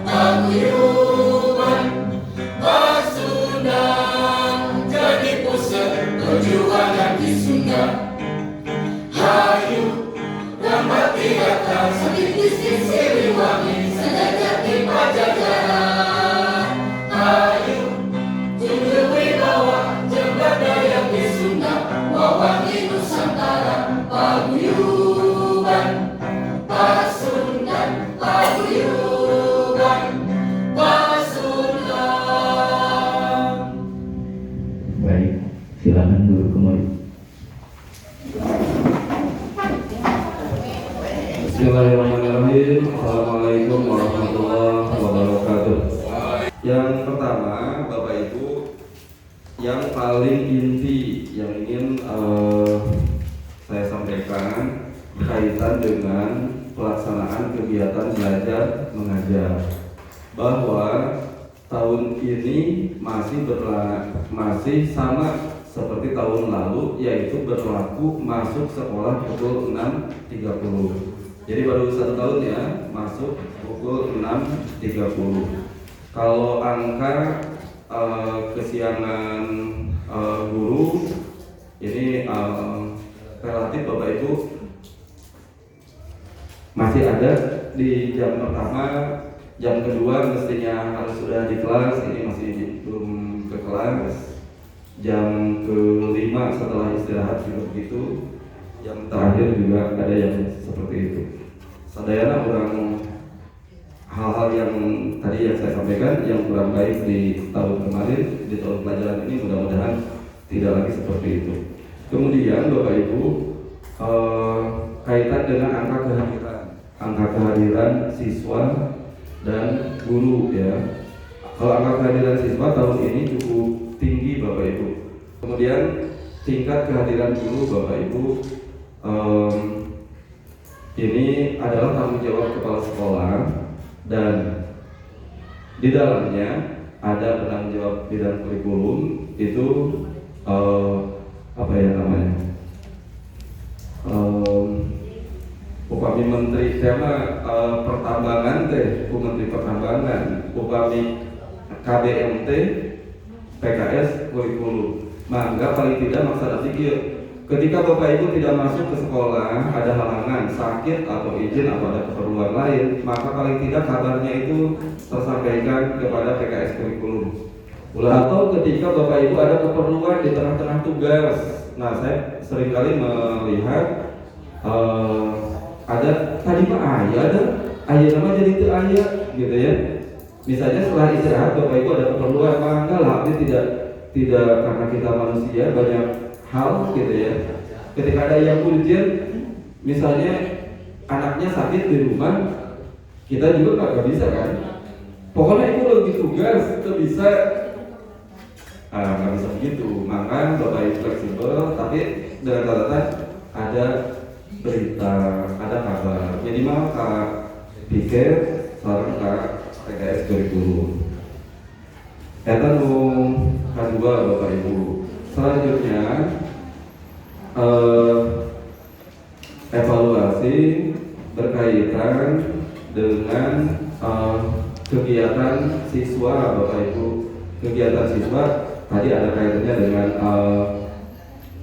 paguyuban, Pasundan jadi pusat perjuangan di Sunda. Hayu gambar tirata sedikit Siliwangi, sejajar di Pajajaran. Hayu tunjuk wibawa jembat daya di Sunda, wawangi Nusantara. Paguyuban, Pasundan, paguyuban, Pasundan. Baik, silakan duduk kembali. Bismillahirrahmanirrahim. Assalamualaikum warahmatullahi wabarakatuh. Yang pertama, Bapak Ibu, yang paling inti yang ingin saya sampaikan berkaitan dengan pelaksanaan kegiatan belajar mengajar, bahwa tahun ini masih sama seperti tahun lalu, yaitu berlaku masuk sekolah pukul 6.30. Jadi baru 1 tahun ya, masuk pukul 6.30. Kalau angka kesiangan guru ini relatif Bapak Ibu masih ada di jam pertama, jam kedua mestinya harus sudah di kelas, ini masih belum ke kelas. Jam kelima setelah istirahat juga begitu. Jam terakhir juga ada yang seperti itu. Sadayana kurang hal-hal yang tadi yang saya sampaikan yang kurang baik di tahun kemarin, di tahun pelajaran ini mudah-mudahan tidak lagi seperti itu. Kemudian Bapak Ibu, kaitan dengan angka kehadiran siswa dan guru ya. Kalau angka kehadiran siswa tahun ini cukup tinggi Bapak Ibu. Kemudian tingkat kehadiran guru Bapak Ibu, ini adalah tanggung jawab kepala sekolah, dan di dalamnya ada penanggung jawab bidang kurikulum, itu apa ya namanya, upami menteri tema pertambangan teh, menteri pertambangan, upami KBMT PKS kurikulum. Maka paling tidak maksud sikil, ketika Bapak Ibu tidak masuk ke sekolah, ada halangan, sakit atau izin atau ada keperluan lain, maka paling tidak kabarnya itu tersampaikan kepada PKS kurikulum. Atau ketika Bapak Ibu ada keperluan di tengah-tengah tugas. Nah, saya seringkali melihat ada tadi mah ayah nama jadi itu ayah gitu ya. Misalnya setelah istirahat Bapak Ibu ada keperluan, maka lah ini tidak karena kita manusia banyak hal gitu ya. Ketika ada yang urgent, misalnya anaknya sakit di rumah, kita juga nggak bisa kan. Pokoknya itu lagi tugas, itu bisa nggak bisa begitu. Maka Bapak Ibu fleksibel, tapi dengan catatan ada berita, ada kabar. Jadi maka pikir seorang PKS kurikulum. Eta kedua Bapak Ibu. Selanjutnya evaluasi berkaitan dengan kegiatan siswa Bapak Ibu. Kegiatan siswa tadi ada kaitannya dengan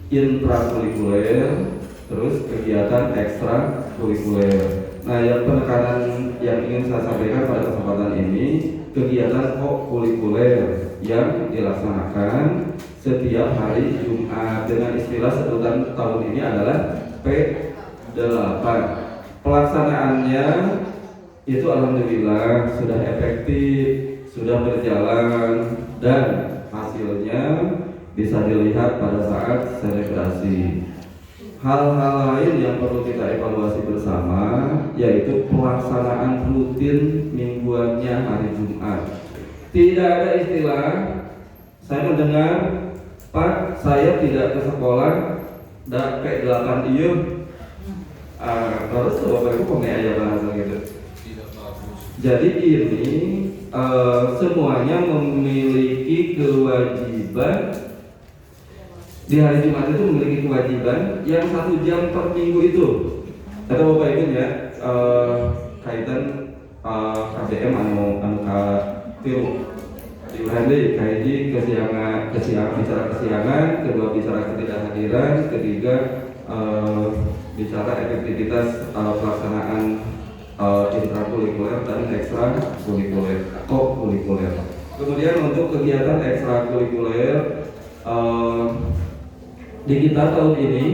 intrakurikuler, terus kegiatan ekstrakurikuler. Nah, yang penekanan yang ingin saya sampaikan pada kesempatan ini, kegiatan kokurikuler yang dilaksanakan setiap hari Jumat, dengan istilah sebutan tahun ini adalah P8. Pelaksanaannya itu alhamdulillah sudah efektif, sudah berjalan, dan hasilnya bisa dilihat pada saat selebrasi. Hal-hal lain yang perlu kita evaluasi bersama yaitu pelaksanaan rutin mingguannya hari Jumat. Tidak ada istilah saya mendengar, Pak, saya tidak ke sekolah dan kayak 8 iya. Terus Bapak Ibu punya aja bahasa gitu. Jadi ini semuanya memiliki kewajiban. Di hari Jumat itu memiliki kewajiban yang 1 jam per minggu itu. Kata Bapak Ibu ya, kaitan KBM anu ka tilu diulang deh kahiji kesiangan bicara kesiangan, kedua bicara ketidakhadiran, ketiga bicara efektivitas pelaksanaan intrakurikuler dan ekstrakurikuler. Kemudian untuk kegiatan ekstrakurikuler di kita tahun ini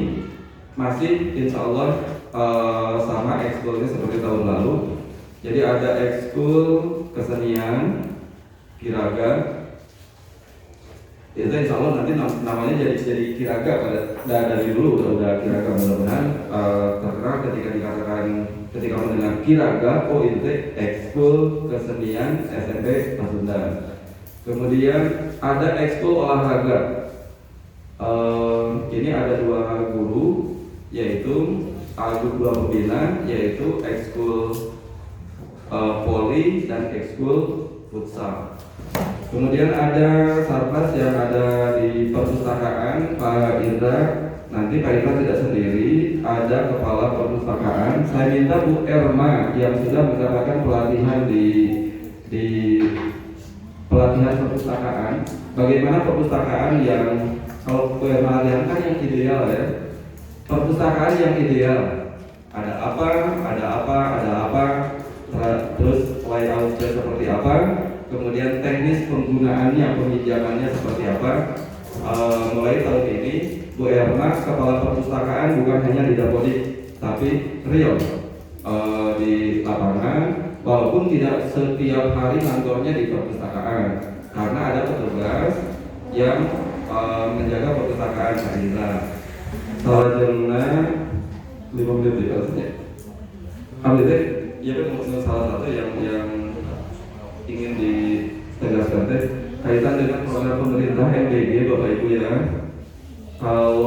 masih insya Allah sama ekskulnya seperti tahun lalu. Jadi ada ekskul kesenian, kiraga, itu insya Allah nanti namanya jadi kiraga dari dulu udah kiraga, mudah-mudahan terkenal ketika mendengar kiraga, oh itu ekskul kesenian SMP Pasundan. Kemudian ada ekskul olahraga, ini ada 2 guru, yaitu dua pembina, yaitu ekskul voli dan ekskul futsal. Kemudian ada sarpas yang ada di perpustakaan Pak Indra. Nanti Pak Indra tidak sendiri, ada kepala perpustakaan. Saya minta Bu Erma yang sudah mendapatkan pelatihan di pelatihan perpustakaan. Bagaimana perpustakaan yang kalau Bu Erma lihat kan yang ideal ya. Perpustakaan yang ideal. Ada apa, terus layoutnya seperti apa, kemudian teknis penggunaannya, peminjamannya seperti apa. Mulai tahun ini Bu Erna kepala perpustakaan bukan hanya di Dapodik, tapi real di lapangan, walaupun tidak setiap hari kantornya di perpustakaan, karena ada petugas yang menjaga perpustakaan Saila. Salah jena 5 menit di atasnya. Ambil deh. Ya betul, salah satu yang ingin ditegaskan teh kaitan dengan program pemerintah MBG Bapak Ibu ya. Kalau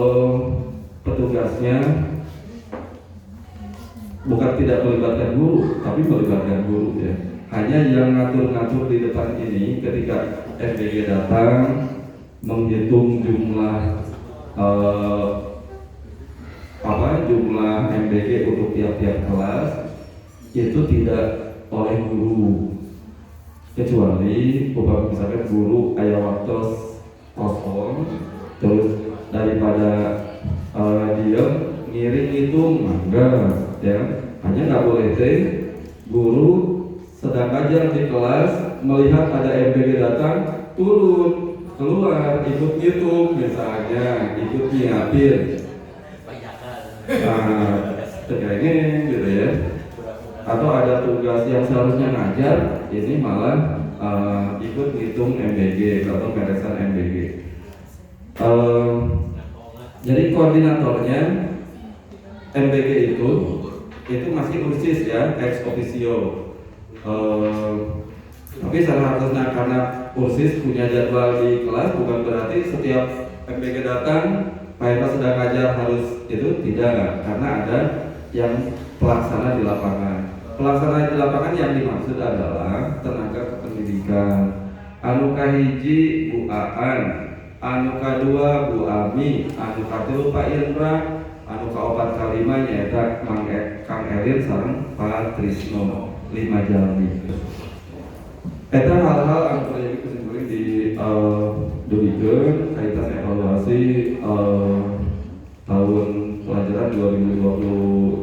petugasnya bukan tidak melibatkan guru, tapi melibatkan guru ya. Hanya yang ngatur-ngatur di depan ini ketika MBG datang menghitung jumlah jumlah MBG untuk tiap-tiap kelas itu tidak oleh guru, kecuali misalkan guru ayah waktu kosong, terus daripada dia ngiring hitung enggak ya, hanya nggak boleh guru sedang ajar di kelas melihat ada MBG datang turun keluar ikut hitung misalnya, ikut nyiapin tegangin gitu ya, atau ada tugas yang seharusnya ngajar ini malah ikut ngitung MBG atau beresan MBG. Jadi koordinatornya MBG itu masih kursis ya, ex officio. Tapi seharusnya karena kursis punya jadwal di kelas, bukan berarti setiap MBG datang Pak Eva sedang ngajar harus itu, tidak, karena ada yang pelaksana di lapangan. Pelaksana di lapangan yang dimaksud adalah tenaga kependidikan. Anu kahiji Bu Aan, anu kadua Bu Ami, anu katilu Pak Indra, anu kaopat kalima nyaeta Kang Elin sareng Pak Trisno, 5 jalmi. Eta hal-hal anu terjadi kesimpulan di Demikian kaitan evaluasi tahun pelajaran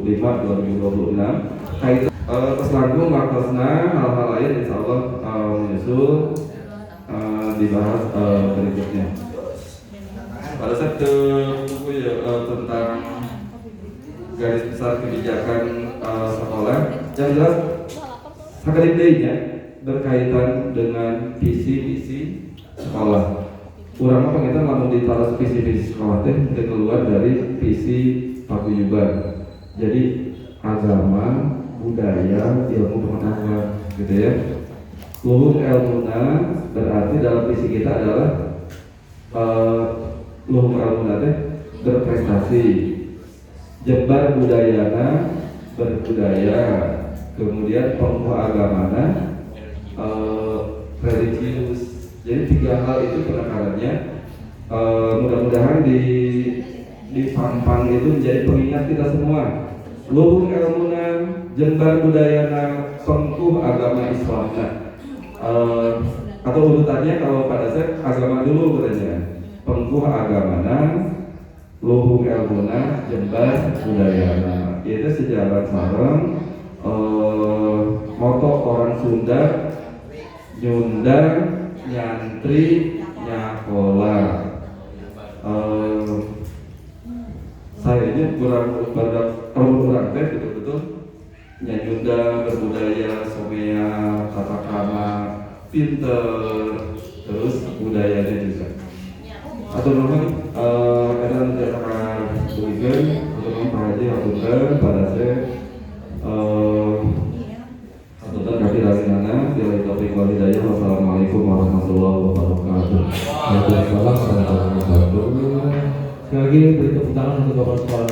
2025-2026 kaitan keselangkung markasna hal-hal lain insya Allah menyusul dibahas berikutnya. Pada saat buku ya tentang garis besar kebijakan sekolah yang jelas sakadimdenya berkaitan dengan visi-visi sekolah. Urang pengen lamun ditaruh visi-visi sekolah teh keluar dari visi paguyuban. Jadi agama, budaya, ilmu pengetahuan gitu ya. Luhur ilmuna berarti dalam visi kita adalah luhur ilmuna teh berprestasi. Jebar budayana berbudaya. Kemudian pengkoh agamana religius. Jadi 3 hal itu penekarannya. Mudah-mudahan di Pampang itu menjadi pengingat kita semua. Luhur ilmuna jembar budayana pengkuh agama Islamna. Atau urutannya kalau pada saya agama dulu katanya. Pengkuh agamana, luhung ilmuna, jembar budayana. Itu sejalan sareng moto orang Sunda, nyundang, nyantri, nyakola. Saya ini kurang kurang teh betul-betul nyanyunda, berbudaya, somea, tata krama, pinter, terus budayanya juga. Atau nomor kadang jasa tulisan atau nomor prahaji apunten pada saya apunten kaki dari nana bila topik wal hidayah. Wassalamualaikum warahmatullahi wabarakatuh. Waalaikumsalam warahmatullahi wabarakatuh. Sekali lagi beri tepuk tangan untuk Bapak Kepala